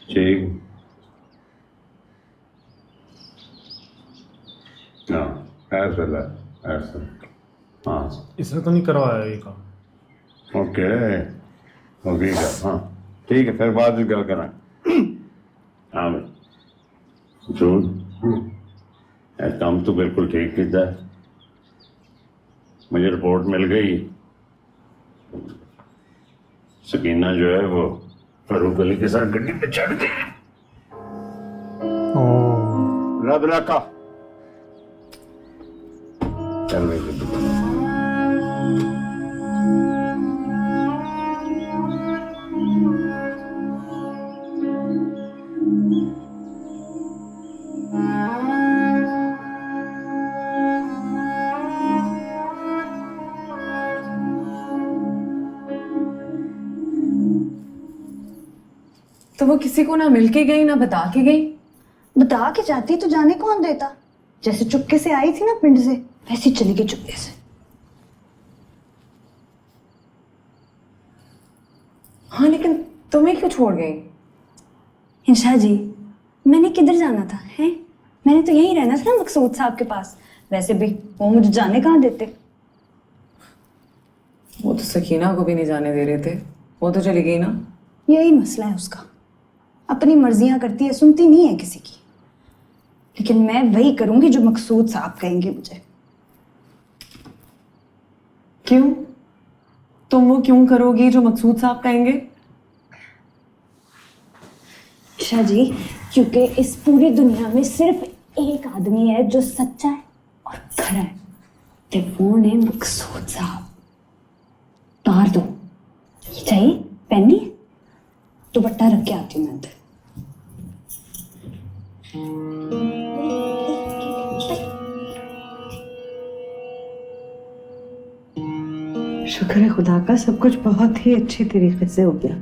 ठीक। हाँ, ऐसा हाँ, इसने तो नहीं करवाया ये काम। ओके, हो गया। हाँ ठीक है, फिर बाद में क्या करें। हाँ भाई सुन, काम तो बिल्कुल ठीक किया है। मुझे रिपोर्ट मिल गई, सकीना जो है वो फारूक अली के साथ गड्डी पे चढ़ गई। ओ, रब रखा, चल मेरी गड्डी। तो वो किसी को ना मिलके गई ना बता के गई। बता के जाती तो जाने कौन देता। जैसे चुपके से आई थी ना पिंड से, वैसे ही चली गई चुपके से। हाँ लेकिन तुम्हें क्यों छोड़ गई? इंशा जी, मैंने किधर जाना था हैं? मैंने तो यहीं रहना था ना मकसूद साहब के पास। वैसे भी वो मुझे जाने कहाँ देते। वो तो सकीना को भी नहीं जाने दे रहे थे, वो तो चली गई ना। यही मसला है उसका, अपनी मर्जियां करती है, सुनती नहीं है किसी की। लेकिन मैं वही करूंगी जो मकसूद साहब कहेंगे मुझे। क्यों? तुम वो क्यों करोगी जो मकसूद साहब कहेंगे? इंशा जी, क्योंकि इस पूरी दुनिया में सिर्फ एक आदमी है जो सच्चा है और खरा है, ते वो है मकसूद साहब। तार दो। ये चाहिए पहननी है? दुपट्टा रख के आती हूँ मैं अंदर। शुक्र है खुदा का, सब कुछ बहुत ही अच्छे तरीके से हो गया।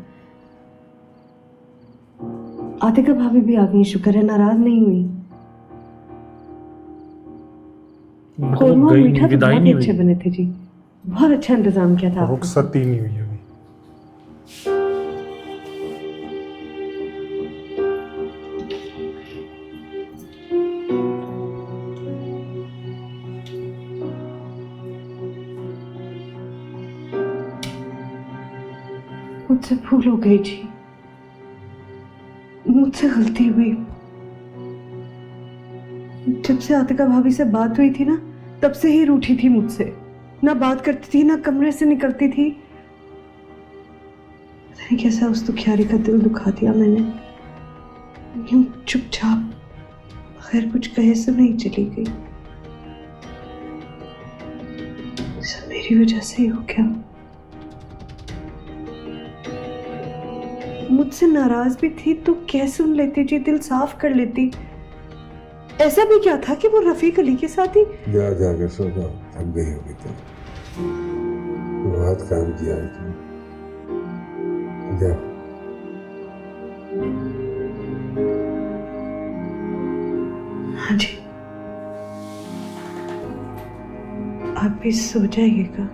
आतिका भाभी भी आ गई, शुक्र है नाराज नहीं हुई। कोरमा और मीठा तो विदाई बहुत नहीं ही अच्छे हुई, बने थे जी, बहुत अच्छा इंतजाम किया था आपने। रुखसत ही नहीं हुई अभी। मुझसे भूल हो गई जी, मुझसे गलती हुई। जब से आतिका भाभी से बात हुई थी ना, तब से ही रूठी थी मुझसे। ना बात करती थी, ना कमरे से निकलती थी। पता नहीं कैसा उस दुखियारी का दिल दुखा दिया मैंने। यूं चुपचाप बगैर कुछ कहे से नहीं चली गई। सब मेरी वजह से ही हो गया। मुझसे नाराज भी थी तो कह सुन लेती जी, दिल साफ कर लेती। ऐसा भी क्या था कि वो रफीक अली के साथ ही। जा जाके सो जाओ, थक गई होगी तुम, बहुत काम किया है तुम। जा। हाँ जी, आप भी सो जाइएगा।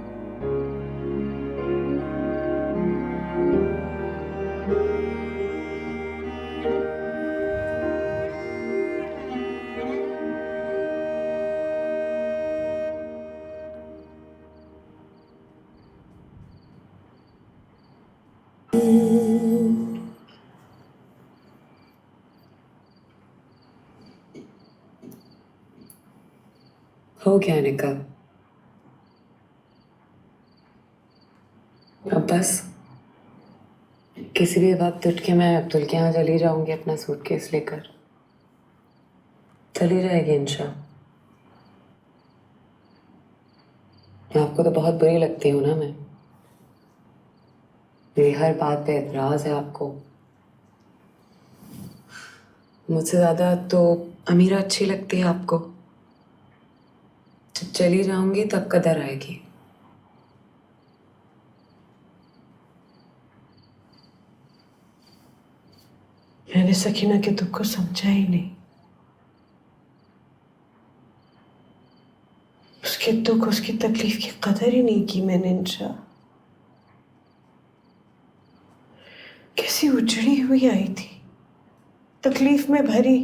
हो गया निका, अब बस किसी भी वक्त उठ के मैं अब्दुल के यहाँ चली जाऊंगी अपना सूटकेस लेकर। चली जाएगी इंशा। आपको तो बहुत बुरी लगती हूँ ना मैं, मेरी हर बात पे एतराज है आपको। मुझसे ज़्यादा तो अमीरा अच्छी लगती है आपको। जब चली जाऊंगी तब कदर आएगी। मैंने सकीना के दुख को समझा ही नहीं। उसके दुख, उसकी तकलीफ की कदर ही नहीं की मैंने इंशा। कैसी उजड़ी हुई आई थी, तकलीफ में भरी।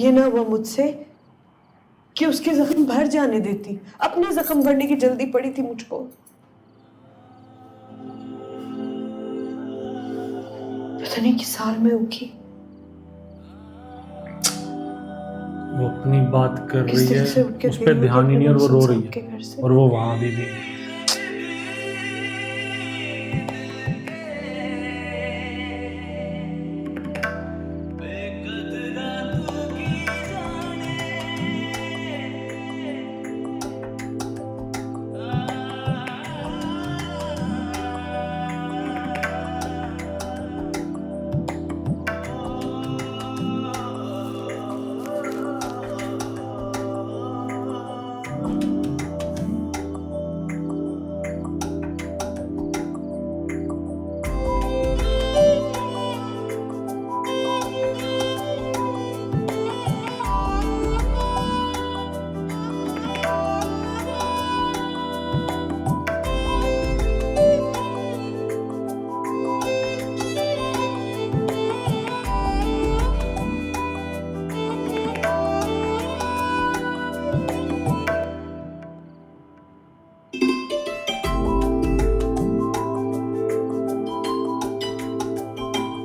ये ना हुआ मुझसे कि उसके जख्म भर जाने देती, अपने जख्म भरने की जल्दी पड़ी थी मुझको। पता नहीं किस साल में उठी, वो अपनी बात कर किस रही दिल से है, उठ के उस गई पर होगी ध्यान ही नहीं, और वो रो रही के है, घर से। और वो वहां भी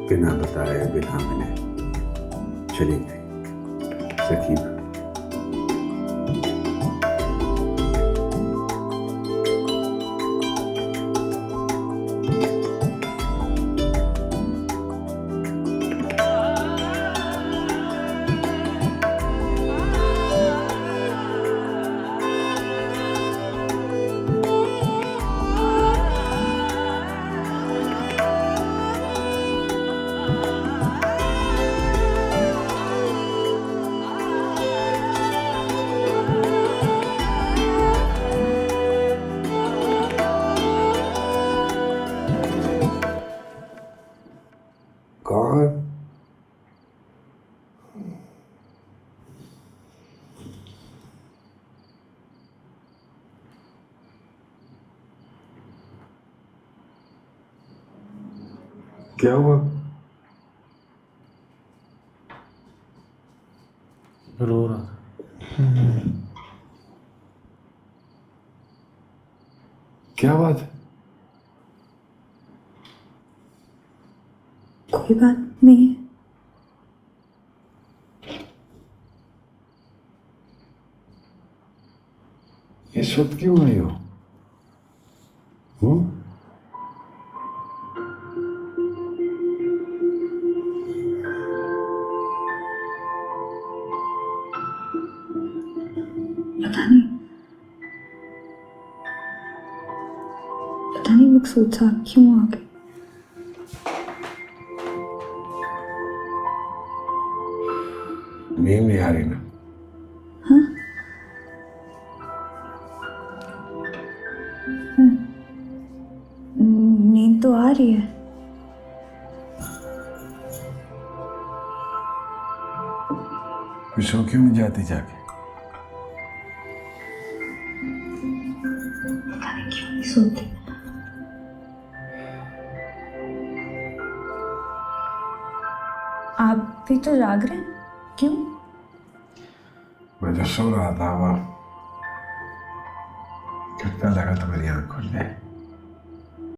बिना बताए बिना मिले चली गई सकीना। कौन? क्या हुआ? रो रहा था। क्या बात है? कोई बात नहीं है। इस वक्त क्यों आई हो? पता नहीं मकसूद साहब क्यों आ गए। नींद नहीं आ रही ना? नींद तो आ रही है। फिर सो क्यों नहीं जाती जाके? पता नहीं क्यों नहीं सोती। आप भी तो जाग रहे हैं, क्यों? मैं तो सो रहा था, वह झटका लगा तो मेरी आंख खुल गई।